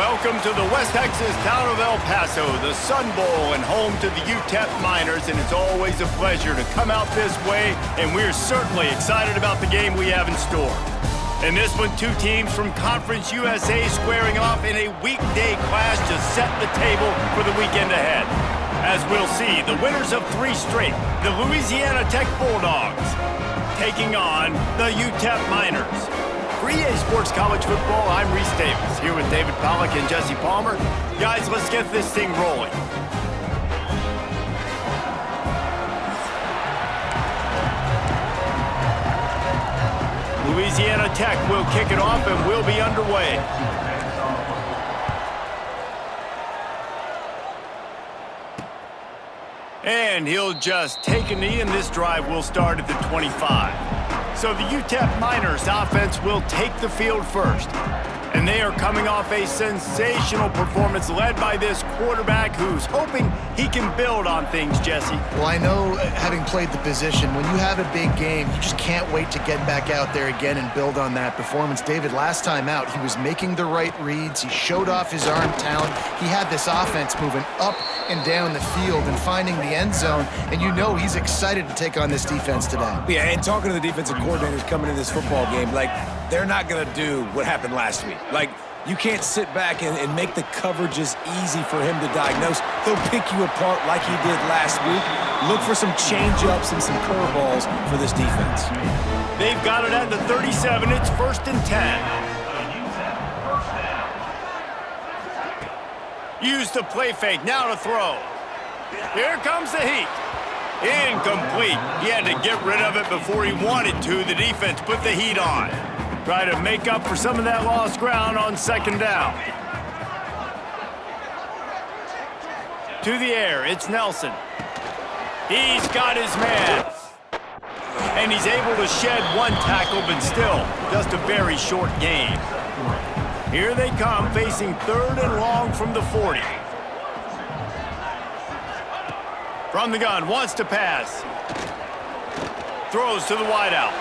Welcome to the West Texas town of El Paso, the Sun Bowl and home to the UTEP Miners, and it's always a pleasure to come out this way, and we're certainly excited about the game we have in store. In this one, two teams from Conference USA squaring off in a weekday clash to set the table for the weekend ahead. As we'll see, the winners of 3 straight, the Louisiana Tech Bulldogs, taking on the UTEP Miners. For EA Sports College Football, I'm Reese Davis, here with David Pollack and Jesse Palmer. Guys, let's get this thing rolling. Louisiana Tech will kick it off and we'll be underway. And he'll just take a knee, and this drive will start at the 25. So the UTEP Miners offense will take the field first. And they are coming off a sensational performance led by this quarterback who's hoping he can build on things, Jesse. Well, I know, having played the position, when you have a big game, you just can't wait to get back out there again and build on that performance. David, last time out, he was making the right reads. He showed off his arm talent. He had this offense moving up and down the field and finding the end zone, and you know he's excited to take on this defense today. Yeah, and talking to the defensive coordinators coming into this football game, like, they're not going to do what happened last week. Like, you can't sit back and make the coverages easy for him to diagnose. He'll pick you apart like he did last week. Look for some change-ups and some curveballs for this defense. They've got it at the 37. It's 1st and 10. Use the play fake, now to throw. Here comes the heat. Incomplete. He had to get rid of it before he wanted to. The defense put the heat on. Try to make up for some of that lost ground on 2nd down. To the air, it's Nelson. He's got his man. And he's able to shed 1 tackle, but still just a very short gain. Here they come, facing 3rd and long from the 40. From the gun, wants to pass. Throws to the wideout.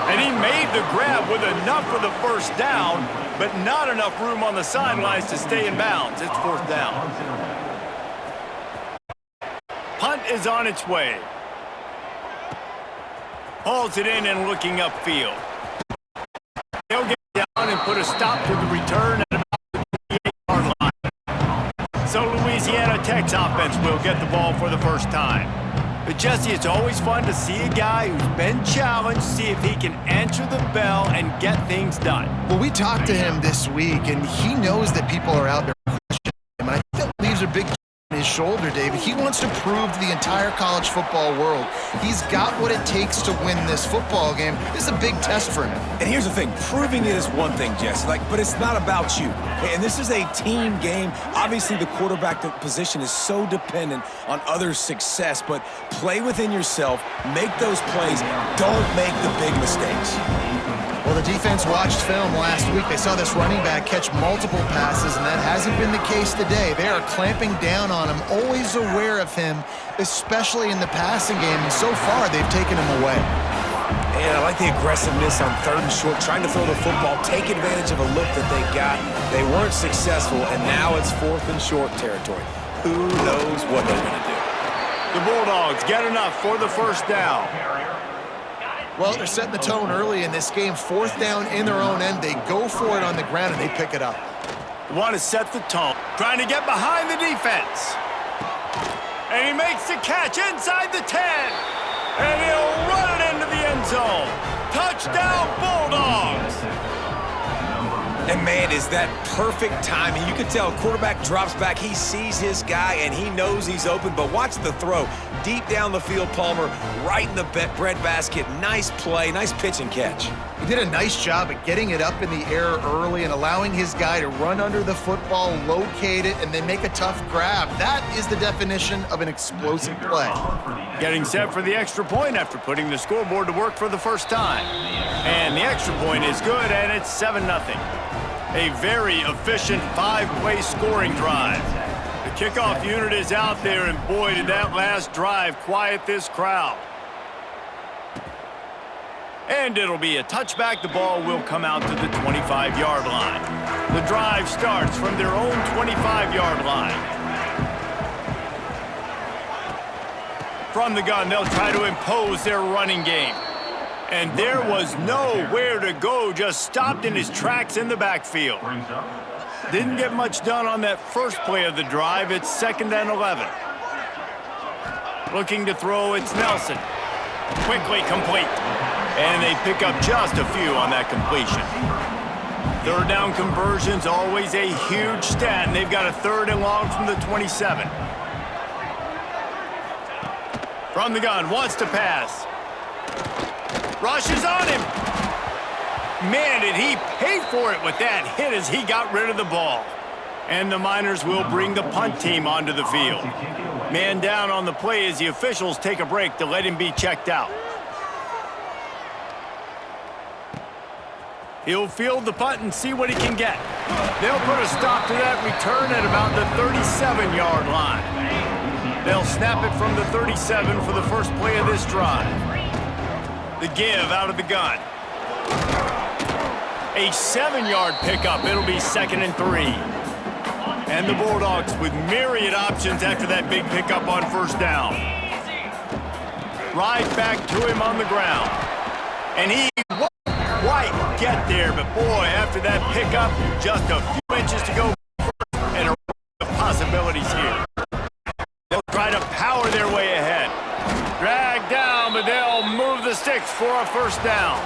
And he made the grab with enough for the 1st down, but not enough room on the sidelines to stay in bounds. It's 4th down. Punt is on its way. Hauls it in and looking upfield. They'll get down and put a stop to the return at about the 28-yard line. So Louisiana Tech's offense will get the ball for the first time. But Jesse, it's always fun to see a guy who's been challenged, see if he can answer the bell and get things done. Well, we talked to him this week, and he knows that people are out there questioning him, and I think that leaves a big on his shoulder, David. He wants to prove to the entire college football world he's got what it takes to win this football game. This is a big test for him. And here's the thing, proving it is one thing, Jesse, but it's not about you. And this is a team game. Obviously, the quarterback position is so dependent on others' success, but play within yourself, make those plays, don't make the big mistakes. Well, the defense watched film last week. They saw this running back catch multiple passes, and that hasn't been the case today. They are clamping down on him, always aware of him, especially in the passing game, and so far they've taken him away. And I like the aggressiveness on 3rd and short, trying to throw the football, take advantage of a look that they got. They weren't successful, and now it's 4th and short territory. Who knows what they're going to do? The Bulldogs get enough for the 1st down. Well, they're setting the tone early in this game. 4th down in their own end. They go for it on the ground, and they pick it up. They want to set the tone. Trying to get behind the defense. And he makes the catch inside the 10. And he'll run it into the end zone. Touchdown, Bulldogs. And, man, is that perfect timing. You can tell quarterback drops back. He sees his guy, and he knows he's open. But watch the throw. Deep down the field, Palmer, right in the breadbasket. Nice play, nice pitch and catch. He did a nice job at getting it up in the air early and allowing his guy to run under the football, locate it, and then make a tough grab. That is the definition of an explosive play. Getting set for the extra point after putting the scoreboard to work for the 1st time. And the extra point is good, and it's 7-0. A very efficient 5-play scoring drive. The kickoff unit is out there, and boy, did that last drive quiet this crowd. And it'll be a touchback. The ball will come out to the 25-yard line. The drive starts from their own 25-yard line. From the gun, they'll try to impose their running game. And there was nowhere to go, just stopped in his tracks in the backfield. Didn't get much done on that first play of the drive. It's 2nd and 11. Looking to throw, it's Nelson. Quickly complete. And they pick up just a few on that completion. 3rd down conversion's always a huge stat, and they've got a 3rd and long from the 27. From the gun, wants to pass. Rushes on him. Man, did he pay for it with that hit as he got rid of the ball. And the Miners will bring the punt team onto the field. Man down on the play as the officials take a break to let him be checked out. He'll field the punt and see what he can get. They'll put a stop to that return at about the 37-yard line. They'll snap it from the 37 for the first play of this drive. The give out of the gun. A 7-yard pickup. It'll be 2nd and 3. And the Bulldogs with myriad options after that big pickup on 1st down. Right back to him on the ground. And he won't quite get there, but boy, after that pickup, just a few inches to go and a of possibilities here. They'll try to power their way ahead. Drag down, but they'll move the sticks for a 1st down.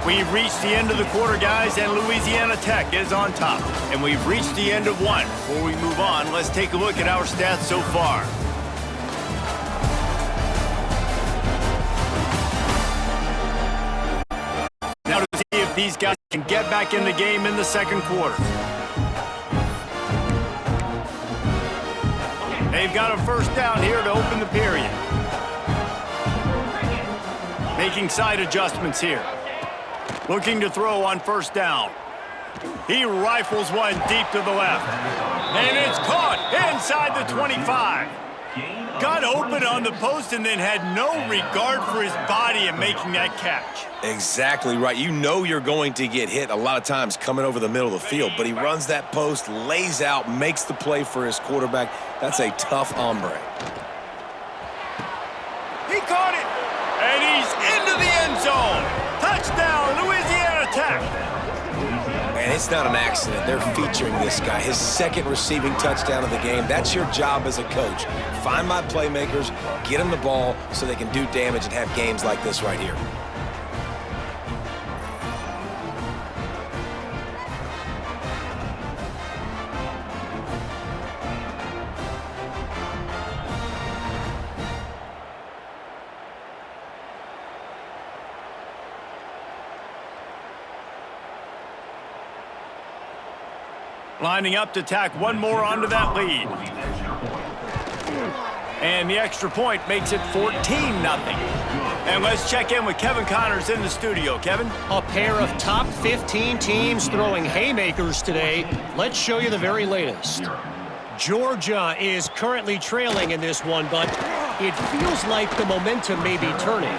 We've reached the end of the quarter, guys, and Louisiana Tech is on top. And we've reached the end of one. Before we move on, let's take a look at our stats so far. Now to see if these guys can get back in the game in the 2nd quarter. They've got a 1st down here to open the period. Making side adjustments here. Looking to throw on 1st down. He rifles one deep to the left. And it's caught inside the 25. Got open on the post and then had no regard for his body in making that catch. Exactly right. You know you're going to get hit a lot of times coming over the middle of the field, but he runs that post, lays out, makes the play for his quarterback. That's a tough hombre. He caught it, and he's into the end zone. Touchdown, Louisiana Tech. And it's not an accident. They're featuring this guy, his 2nd receiving touchdown of the game. That's your job as a coach. Find my playmakers, get them the ball so they can do damage and have games like this right here. Lining up to tack one more onto that lead. And the extra point makes it 14-0. And let's check in with Kevin Connors in the studio. Kevin? A pair of top 15 teams throwing haymakers today. Let's show you the very latest. Georgia is currently trailing in this one, but it feels like the momentum may be turning.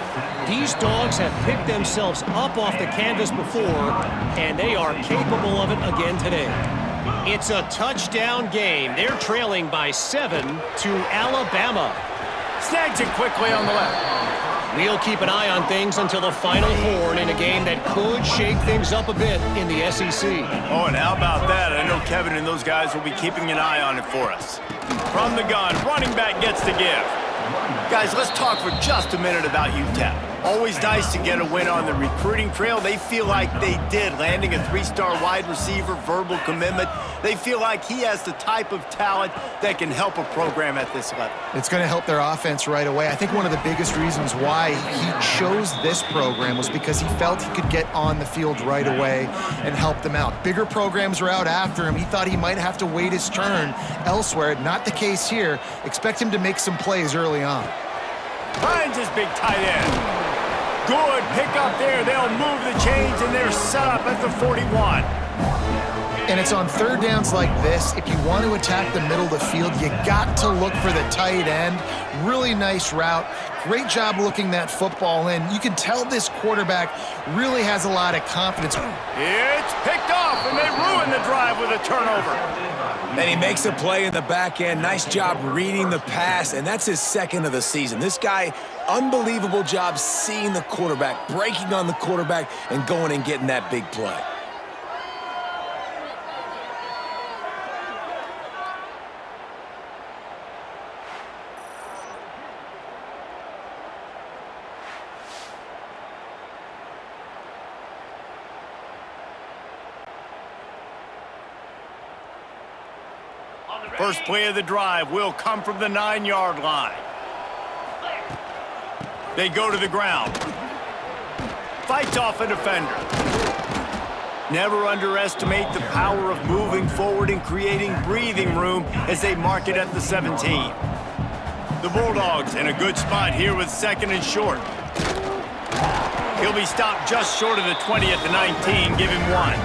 These dogs have picked themselves up off the canvas before, and they are capable of it again today. It's a touchdown game. They're trailing by 7 to Alabama. Snags it quickly on the left. We'll keep an eye on things until the final horn in a game that could shake things up a bit in the SEC. Oh, and how about that? I know Kevin and those guys will be keeping an eye on it for us. From the gun, running back gets the give. Guys, let's talk for just a minute about UTEP. Always nice to get a win on the recruiting trail. They feel like they did, landing a 3-star wide receiver, verbal commitment. They feel like he has the type of talent that can help a program at this level. It's going to help their offense right away. I think one of the biggest reasons why he chose this program was because he felt he could get on the field right away and help them out. Bigger programs were out after him. He thought he might have to wait his turn elsewhere. Not the case here. Expect him to make some plays early on. Finds his big tight end. Good pick up there. They'll move the chains, and they're set up at the 41. And it's on third downs like this. If you want to attack the middle of the field, you got to look for the tight end. Really nice route. Great job looking that football in. You can tell this quarterback really has a lot of confidence. It's picked off, and they ruin the drive with a turnover. And he makes a play in the back end. Nice job reading the pass, and that's his second of the season. This guy, unbelievable job seeing the quarterback, breaking on the quarterback, and going and getting that big play. First play of the drive will come from the 9-yard line. They go to the ground. Fights off a defender. Never underestimate the power of moving forward and creating breathing room as they mark it at the 17. The Bulldogs in a good spot here with second and short. He'll be stopped just short of the 20 at the 19. Give him one.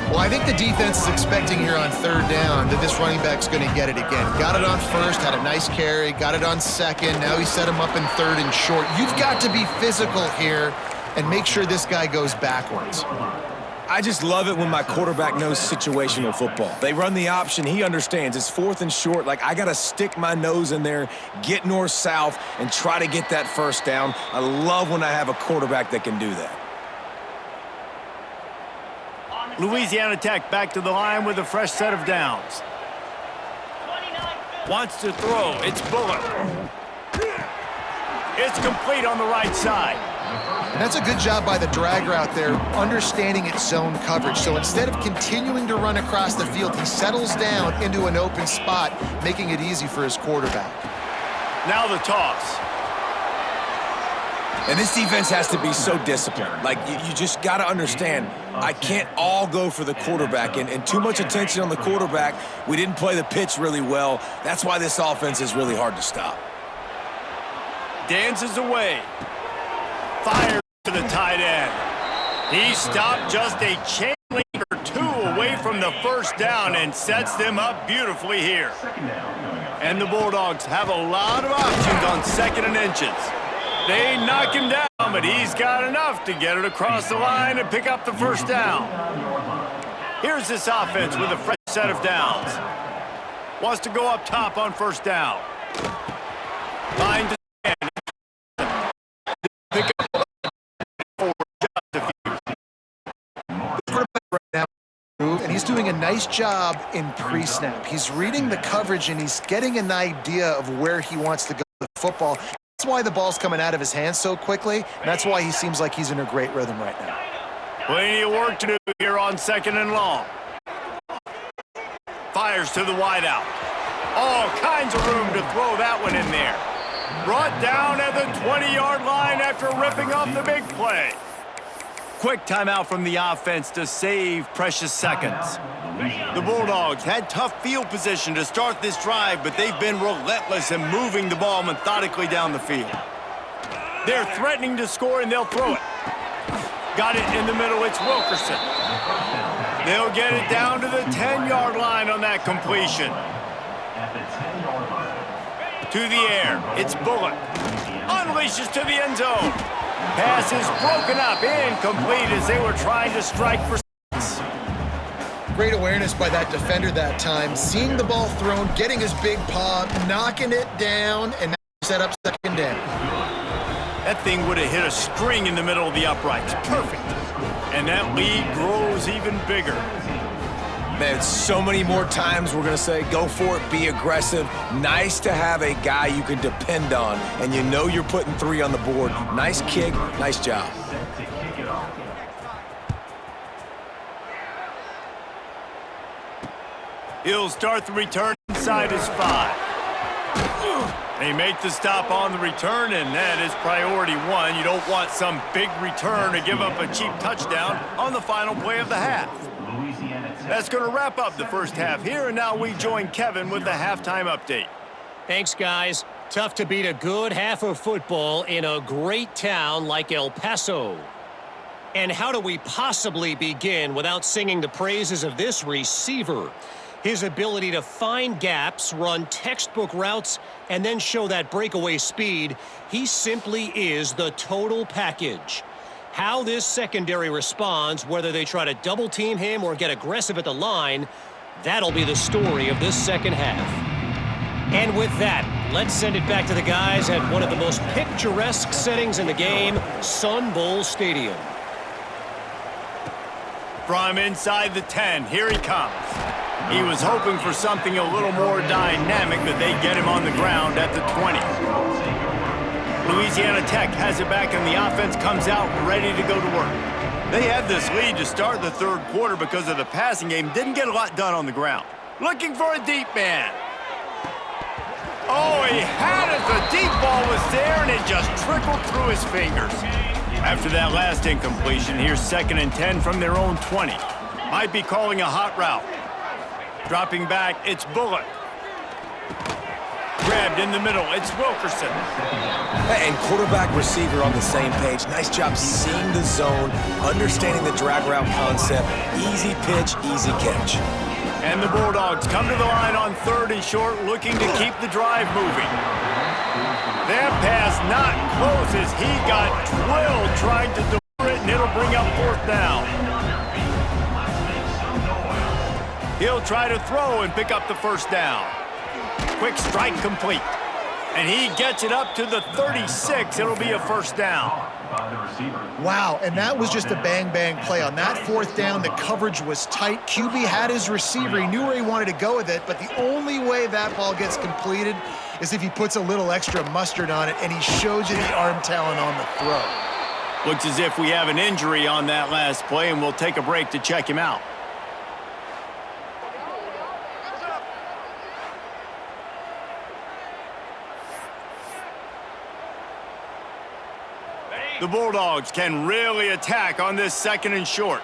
Well, I think the defense is expecting here on third down that this running back's going to get it again. Got it on first, had a nice carry, got it on second. Now he set him up in third and short. You've got to be physical here and make sure this guy goes backwards. I just love it when my quarterback knows situational football. They run the option. He understands. It's fourth and short. Like, I got to stick my nose in there, get north-south, and try to get that first down. I love when I have a quarterback that can do that. Louisiana Tech back to the line with a fresh set of downs. Wants to throw. It's Bullock. It's complete on the right side. And that's a good job by the drag route there, understanding its zone coverage. So instead of continuing to run across the field, he settles down into an open spot, making it easy for his quarterback. Now the toss. And this defense has to be so disciplined. Like, you just got to understand, I can't all go for the quarterback. And too much attention on the quarterback. We didn't play the pitch really well. That's why this offense is really hard to stop. Dances away. Fires to the tight end. He stopped just a chain link or two away from the first down and sets them up beautifully here. And the Bulldogs have a lot of options on second and inches. They knock him down, but he's got enough to get it across the line and pick up the first down. Here's this offense with a fresh set of downs. Wants to go up top on first down. Line to stand. Pick up just a few. And he's doing a nice job in pre-snap. He's reading the coverage, and he's getting an idea of where he wants to go with the football. That's why the ball's coming out of his hands so quickly, and that's why he seems like he's in a great rhythm right now. Plenty of work to do here on second and long. Fires to the wideout. All kinds of room to throw that one in there. Brought down at the 20-yard line after ripping off the big play. Quick timeout from the offense to save precious seconds. The Bulldogs had tough field position to start this drive, but they've been relentless in moving the ball methodically down the field. They're threatening to score, and they'll throw it. Got it in the middle. It's Wilkerson. They'll get it down to the 10-yard line on that completion. To the air. It's Bullock. Unleashes to the end zone. Pass is broken up, incomplete as they were trying to strike for six. Great awareness by that defender that time. Seeing the ball thrown, getting his big paw, knocking it down, and now set up second down. That thing would have hit a string in the middle of the uprights. Perfect. And that lead grows even bigger. Man, so many more times we're going to say, go for it, be aggressive. Nice to have a guy you can depend on, and you know you're putting three on the board. Nice kick, nice job. He'll start the return inside his 5. They make the stop on the return, and that is priority one. You don't want some big return to give up a cheap touchdown on the final play of the half. That's going to wrap up the first half here, and now we join Kevin with the halftime update. Thanks, guys. Tough to beat a good half of football in a great town like El Paso. And how do we possibly begin without singing the praises of this receiver? His ability to find gaps, run textbook routes, and then show that breakaway speed, he simply is the total package. How this secondary responds, whether they try to double team him or get aggressive at the line, that'll be the story of this second half. And with that, let's send it back to the guys at one of the most picturesque settings in the game, Sun Bowl Stadium. From inside the 10, here he comes. He was hoping for something a little more dynamic, but they get him on the ground at the 20. Louisiana Tech has it back, and the offense comes out ready to go to work. They had this lead to start the third quarter because of the passing game. Didn't get a lot done on the ground. Looking for a deep man. Oh, he had it. The deep ball was there, and it just trickled through his fingers. After that last incompletion, here's 2nd and 10 from their own 20. Might be calling a hot route. Dropping back, it's Bullock. Grabbed in the middle, it's Wilkerson. And quarterback receiver on the same page. Nice job seeing the zone, understanding the drag route concept. Easy pitch, easy catch. And the Bulldogs come to the line on 3rd and short, looking to keep the drive moving. That pass not close as he got drilled trying to deliver it, and it'll bring up 4th down. He'll try to throw and pick up the 1st down. Quick strike complete. And he gets it up to the 36. It'll be a 1st down. Wow, and that was just a bang-bang play. On that 4th down, the coverage was tight. QB had his receiver. He knew where he wanted to go with it, but the only way that ball gets completed is if he puts a little extra mustard on it, and he shows you the arm talent on the throw. Looks as if we have an injury on that last play, and we'll take a break to check him out. The Bulldogs can really attack on this 2nd and short.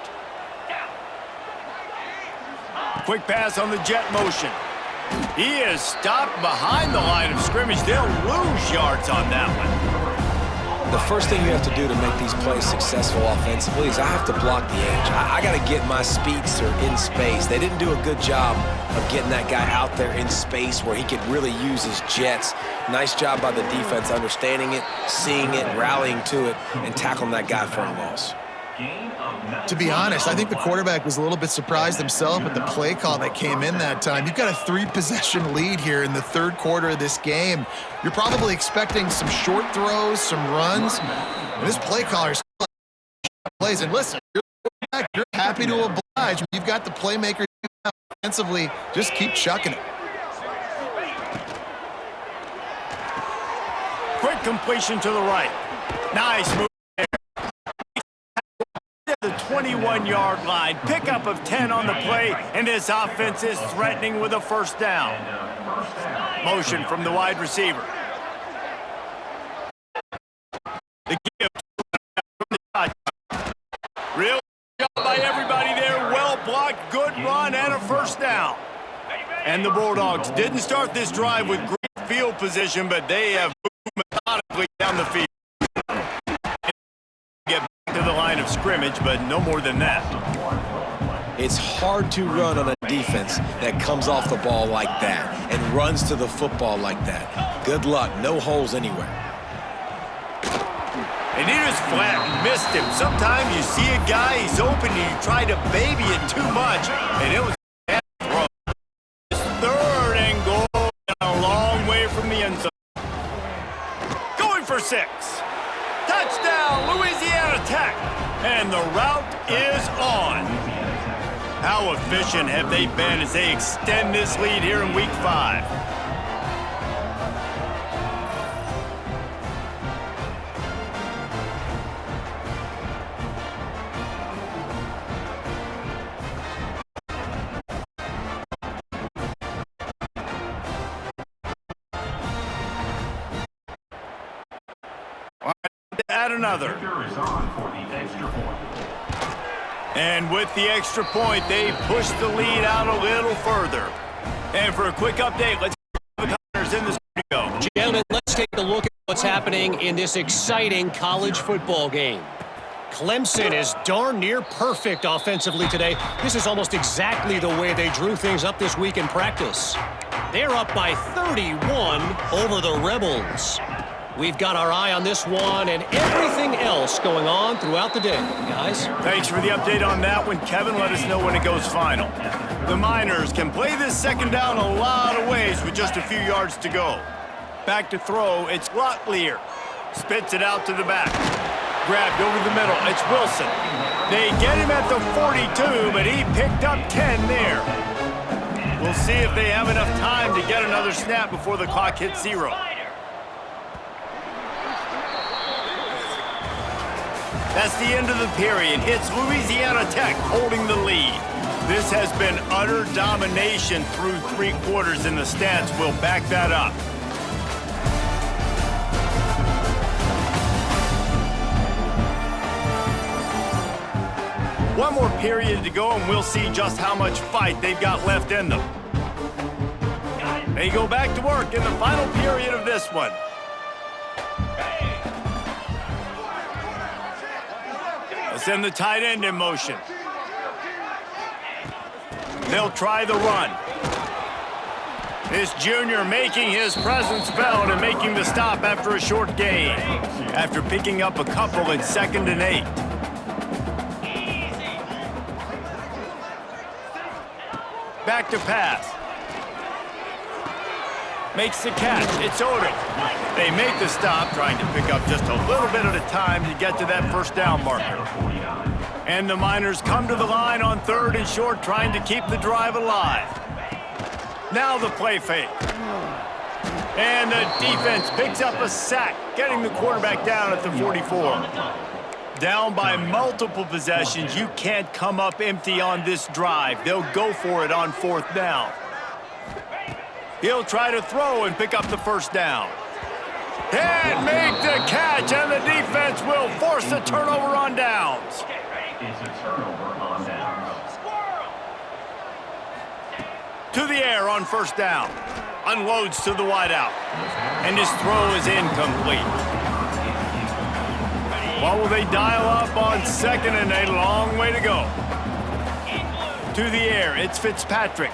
Quick pass on the jet motion. He is stopped behind the line of scrimmage. They'll lose yards on that one. The first thing you have to do to make these plays successful offensively is I have to block the edge. I got to get my speedster in space. They didn't do a good job of getting that guy out there in space where he could really use his jets. Nice job by the defense understanding it, seeing it, rallying to it, and tackling that guy for a loss. To be honest, I think the quarterback was a little bit surprised himself at the play call that came in that time. You've got a 3-possession lead here in the 3rd quarter of this game. You're probably expecting some short throws, some runs. And this play caller plays. And listen, you're happy to oblige. You've got the playmaker offensively. Just keep chucking it. Quick completion to the right. Nice move there. The 21-yard line. Pickup of 10 on the play, and this offense is threatening with a 1st down. Motion from the wide receiver. The give from the shotgun. Real job by everybody there. Well blocked, good run, and a 1st down. And the Bulldogs didn't start this drive with great field position, but they have moved methodically down the field. Get back to the line of scrimmage, but no more than that. It's hard to run on a defense that comes off the ball like that and runs to the football like that. Good luck. No holes anywhere. And he just flat missed him. Sometimes you see a guy, he's open, and you try to baby it too much, and it was a bad throw. 3rd and goal, a long way from the end zone. Going for 6. Touchdown, Louisiana Tech. And the route is on. How efficient have they been as they extend this lead here in Week 5? Add another. And with the extra point, they push the lead out a little further. And for a quick update, let's get the Connors in the studio. Gentlemen, let's take a look at what's happening in this exciting college football game. Clemson is darn near perfect offensively today. This is almost exactly the way they drew things up this week in practice. They're up by 31 over the Rebels. We've got our eye on this one and everything else going on throughout the day, guys. Thanks for the update on that one, Kevin. Let us know when it goes final. The Miners can play this second down a lot of ways with just a few yards to go. Back to throw, it's Locklear. Spits it out to the back. Grabbed over the middle, it's Wilson. They get him at the 42, but he picked up 10 there. We'll see if they have enough time to get another snap before the clock hits 0. That's the end of the period. It's Louisiana Tech holding the lead. This has been utter domination through 3 quarters, and the stats will back that up. One more period to go, and we'll see just how much fight they've got left in them. They go back to work in the final period of this one. Send the tight end in motion. They'll try the run. This junior making his presence felt and making the stop after a short gain. After picking up a couple in 2nd and 8. Back to pass. Makes the catch. It's Odom. They make the stop, trying to pick up just a little bit at a time to get to that first down marker. And the Miners come to the line on 3rd and short, trying to keep the drive alive. Now the play fake. And the defense picks up a sack, getting the quarterback down at the 44. Down by multiple possessions, you can't come up empty on this drive. They'll go for it on 4th down. He'll try to throw and pick up the first down. And make the catch, and the defense will force a turnover on downs. To the air on 1st down. Unloads to the wideout. And his throw is incomplete. What will they dial up on 2nd and 8? Long way to go. To the air, it's Fitzpatrick.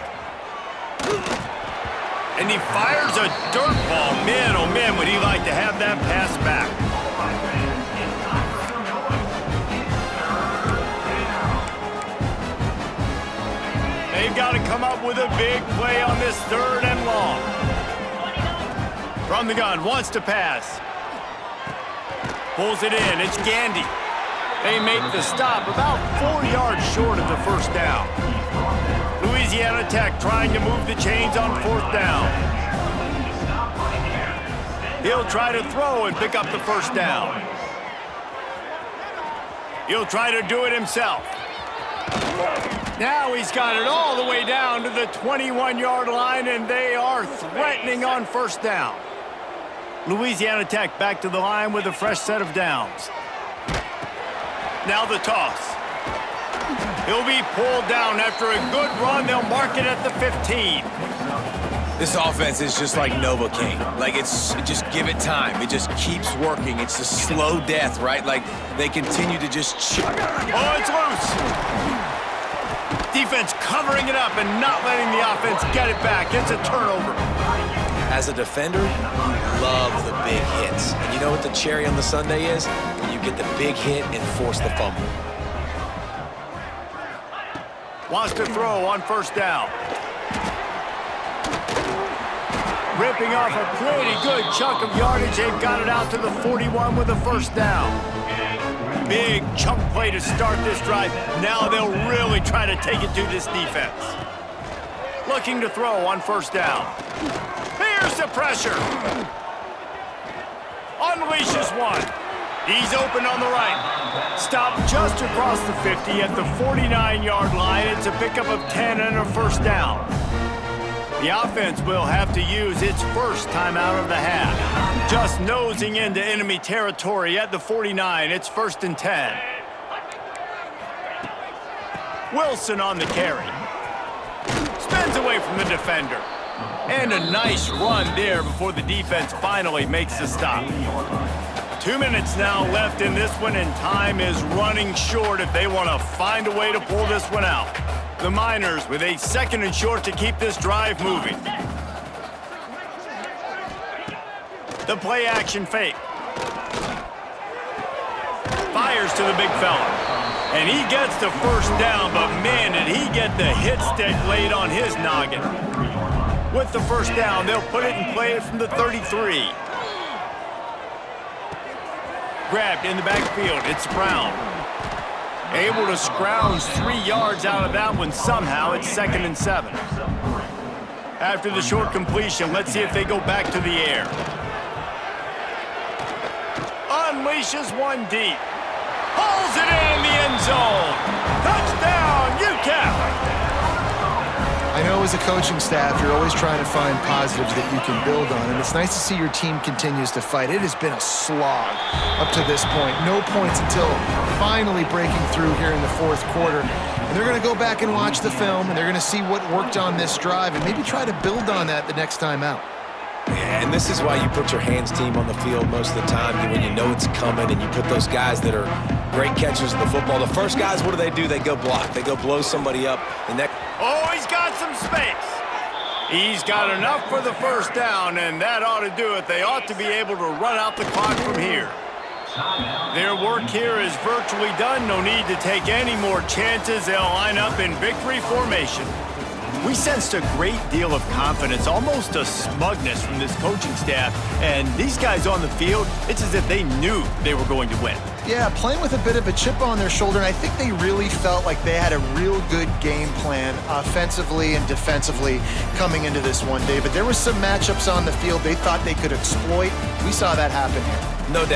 And he fires a dirt ball. Man, oh man, would he like to have that pass back. They've got to come up with a big play on this 3rd and long. From the gun, wants to pass. Pulls it in, it's Gandy. They make the stop about 4 yards short of the first down. Louisiana Tech trying to move the chains on 4th down. He'll try to throw and pick up the first down. He'll try to do it himself. Now he's got it all the way down to the 21-yard line, and they are threatening on 1st down. Louisiana Tech back to the line with a fresh set of downs. Now the toss. He'll be pulled down after a good run. They'll mark it at the 15. This offense is just like Novocaine. Like, just give it time. It just keeps working. It's a slow death, right? Like, they continue to just chip. Oh, it's loose. Defense covering it up and not letting the offense get it back. It's a turnover. As a defender, you love the big hits. And you know what the cherry on the sundae is? When you get the big hit and force the fumble. Wants to throw on 1st down. Ripping off a pretty good chunk of yardage. They've got it out to the 41 with a 1st down. Big chunk play to start this drive. Now they'll really try to take it to this defense. Looking to throw on 1st down. Here's the pressure. Unleashes one. He's open on the right. Stopped just across the 50 at the 49-yard line. It's a pickup of 10 and a 1st down. The offense will have to use its first timeout of the half. Just nosing into enemy territory at the 49. It's 1st and 10. Wilson on the carry. Spins away from the defender. And a nice run there before the defense finally makes the stop. 2 minutes now left in this one, and time is running short if they want to find a way to pull this one out. The Miners with a 2nd and short to keep this drive moving. The play action fake. Fires to the big fella. And he gets the first down, but man, did he get the hit stick laid on his noggin. With the first down, they'll put it in play from the 33. Grabbed in the backfield, it's Brown. Able to scrounge 3 yards out of that one somehow. It's 2nd and 7. After the short completion, let's see if they go back to the air. Unleashes one deep. Pulls it in the end zone. Touchdown, UTEP! I know as a coaching staff, you're always trying to find positives that you can build on, and it's nice to see your team continues to fight. It has been a slog up to this point. No points until finally breaking through here in the 4th quarter. And they're going to go back and watch the film, and they're going to see what worked on this drive and maybe try to build on that the next time out. Yeah, and this is why you put your hands team on the field most of the time when you know it's coming, and you put those guys that are great catchers of the football. The first guys, what do? They go block. They go blow somebody up. And that. Oh, he's got some space. He's got enough for the first down, and that ought to do it. They ought to be able to run out the clock from here. Their work here is virtually done. No need to take any more chances. They'll line up in victory formation. We sensed a great deal of confidence, almost a smugness from this coaching staff. And these guys on the field, it's as if they knew they were going to win. Yeah, playing with a bit of a chip on their shoulder, and I think they really felt like they had a real good game plan offensively and defensively coming into this one, David. There were some matchups on the field they thought they could exploit. We saw that happen here. No doubt.